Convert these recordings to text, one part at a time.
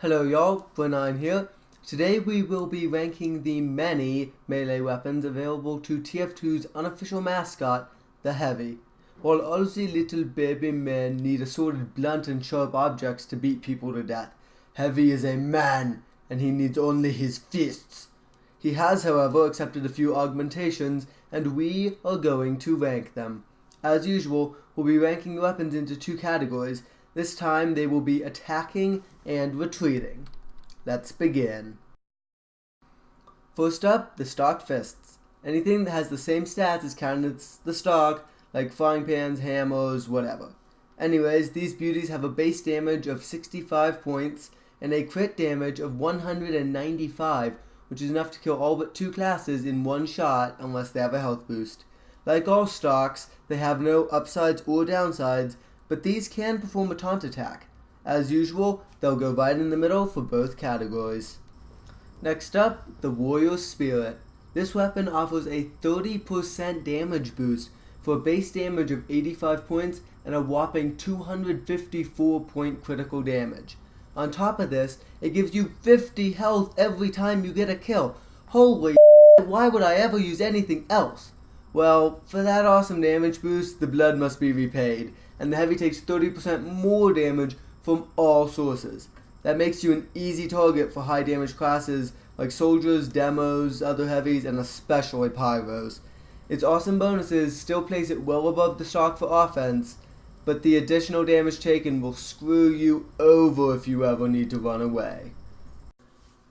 Hello y'all, BreNine here. Today we will be ranking the many melee weapons available to TF2's unofficial mascot, the Heavy. While all the little baby men need assorted blunt and sharp objects to beat people to death, Heavy is a man, and he needs only his fists. He has, however, accepted a few augmentations, and we are going to rank them. As usual, we'll be ranking weapons into two categories. This time they will be attacking and retreating. Let's begin. First up, the stock fists. Anything that has the same stats as counted as the stock, like frying pans, hammers, whatever. Anyways, these beauties have a base damage of 65 points and a crit damage of 195, which is enough to kill all but two classes in one shot unless they have a health boost. Like all stocks, they have no upsides or downsides, but these can perform a taunt attack. As usual, they'll go right in the middle for both categories. Next up, the Warrior Spirit. This weapon offers a 30% damage boost for a base damage of 85 points and a whopping 254 point critical damage. On top of this, it gives you 50 health every time you get a kill. Holy why would I ever use anything else? Well, for that awesome damage boost, the blood must be repaid, and the Heavy takes 30% more damage from all sources. That makes you an easy target for high damage classes like soldiers, demos, other heavies, and especially pyros. Its awesome bonuses still place it well above the stock for offense, but the additional damage taken will screw you over if you ever need to run away.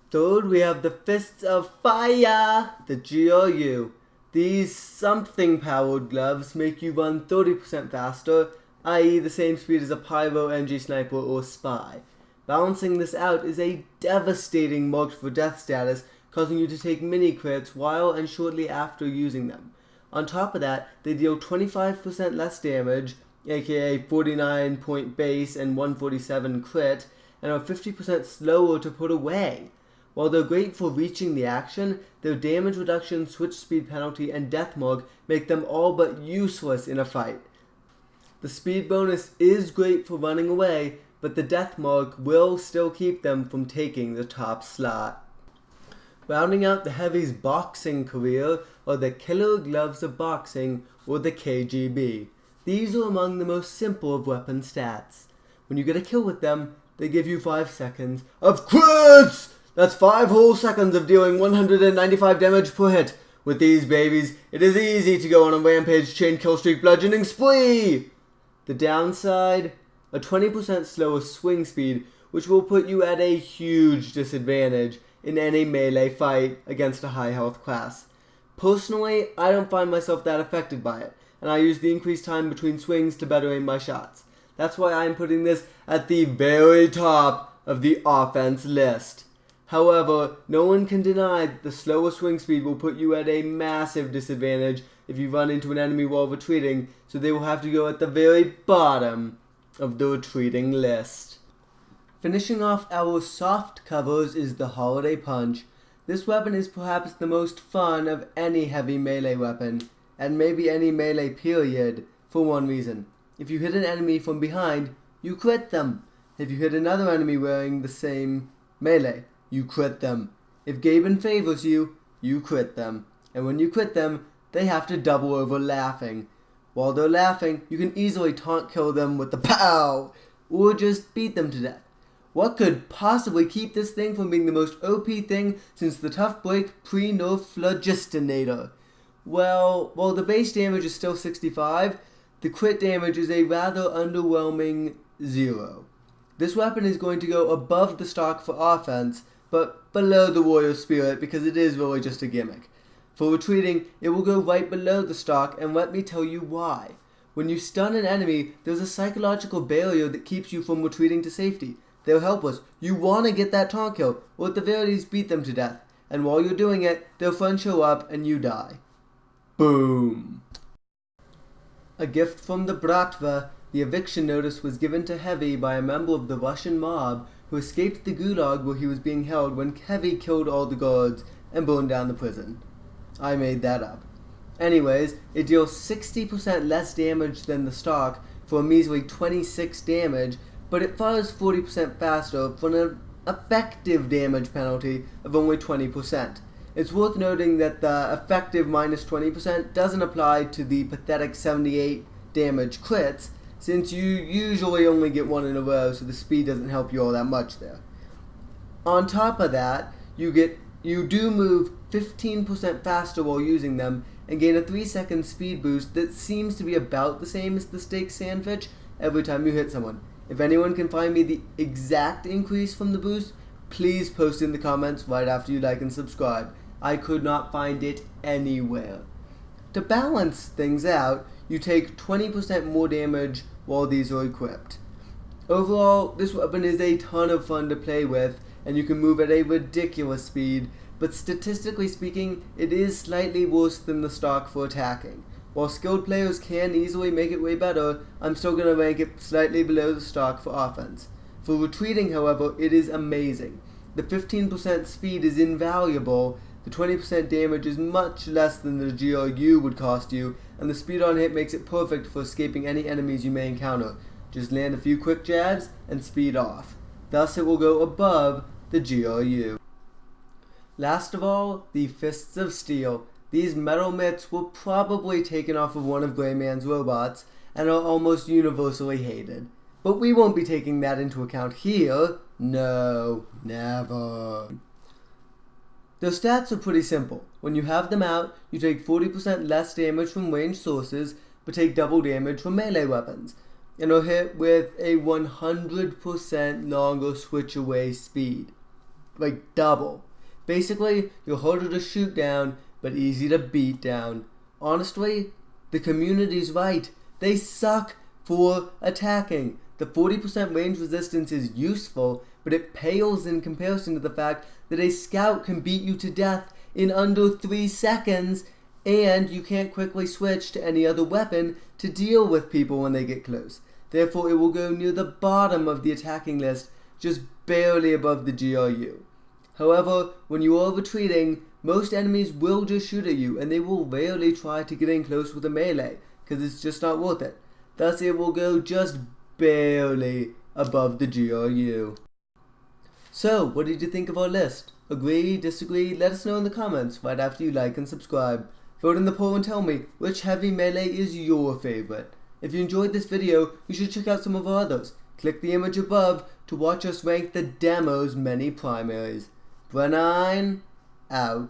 Third, we have the Fists of Fire, the GRU. These something-powered gloves make you run 30% faster, i.e. the same speed as a pyro, NG sniper, or spy. Balancing this out is a devastating marked for death status, causing you to take mini crits while and shortly after using them. On top of that, they deal 25% less damage, aka 49 point base and 147 crit, and are 50% slower to put away. While they're great for reaching the action, their damage reduction, switch speed penalty, and death mark make them all but useless in a fight. The speed bonus is great for running away, but the death mark will still keep them from taking the top slot. Rounding out the Heavy's boxing career are the Killer Gloves of Boxing, or the KGB. These are among the most simple of weapon stats. When you get a kill with them, they give you 5 seconds of crits! That's 5 whole seconds of dealing 195 damage per hit. With these babies, it is easy to go on a rampage, chain kill streak, bludgeoning spree! The downside? A 20% slower swing speed, which will put you at a huge disadvantage in any melee fight against a high health class. Personally, I don't find myself that affected by it, and I use the increased time between swings to better aim my shots. That's why I'm putting this at the very top of the offense list. However, no one can deny that the slower swing speed will put you at a massive disadvantage if you run into an enemy while retreating, so they will have to go at the very bottom of the retreating list. Finishing off our soft covers is the Holiday Punch. This weapon is perhaps the most fun of any heavy melee weapon, and maybe any melee period, for one reason. If you hit an enemy from behind, you crit them. If you hit another enemy wearing the same melee, you crit them. If Gaben favors you, you crit them. And when you crit them, they have to double over laughing. While they're laughing, you can easily taunt kill them with the POW! Or just beat them to death. What could possibly keep this thing from being the most OP thing since the Tough Break pre-nerf Phlogistinator? Well, while the base damage is still 65, the crit damage is a rather underwhelming 0. This weapon is going to go above the stock for offense, but below the Warrior Spirit because it is really just a gimmick. For retreating, it will go right below the stock, and let me tell you why. When you stun an enemy, there's a psychological barrier that keeps you from retreating to safety. They're helpless. You want to get that taunt kill, or at the very least beat them to death. And while you're doing it, their friends show up and you die. Boom. A gift from the Bratva, the eviction notice was given to Heavy by a member of the Russian mob who escaped the gulag where he was being held when Heavy killed all the guards and burned down the prison. I made that up. Anyways, it deals 60% less damage than the stock for a measly 26 damage, but it fires 40% faster for an effective damage penalty of only 20%. It's worth noting that the effective minus 20% doesn't apply to the pathetic 78 damage crits, since you usually only get one in a row, so the speed doesn't help you all that much there. On top of that, you do move 15% faster while using them, and gain a 3-second speed boost that seems to be about the same as the steak sandwich every time you hit someone. If anyone can find me the exact increase from the boost, please post in the comments right after you like and subscribe. I could not find it anywhere. To balance things out, you take 20% more damage while these are equipped. Overall, this weapon is a ton of fun to play with, and you can move at a ridiculous speed, but statistically speaking, it is slightly worse than the stock for attacking. While skilled players can easily make it way better, I'm still going to rank it slightly below the stock for offense. For retreating, however, it is amazing. The 15% speed is invaluable, the 20% damage is much less than the GRU would cost you, and the speed on hit makes it perfect for escaping any enemies you may encounter. Just land a few quick jabs and speed off. Thus it will go above the GRU. Last of all, the Fists of Steel. These metal mitts were probably taken off of one of Greyman's robots, and are almost universally hated. But we won't be taking that into account here. No, never. Their stats are pretty simple. When you have them out, you take 40% less damage from ranged sources, but take double damage from melee weapons, and are hit with a 100% longer switch away speed. Like double. Basically, you're harder to shoot down, but easy to beat down. Honestly, the community's right. They suck for attacking. The 40% range resistance is useful, but it pales in comparison to the fact that a scout can beat you to death in under 3 seconds, and you can't quickly switch to any other weapon to deal with people when they get close. Therefore, it will go near the bottom of the attacking list, just barely above the GRU. However, when you are retreating, most enemies will just shoot at you, and they will rarely try to get in close with a melee, because it's just not worth it. Thus, it will go just barely above the GRU. So, what did you think of our list? Agree, disagree? Let us know in the comments right after you like and subscribe. Vote in the poll and tell me which heavy melee is your favorite. If you enjoyed this video, you should check out some of our others. Click the image above to watch us rank the demo's many primaries. BreNine, out.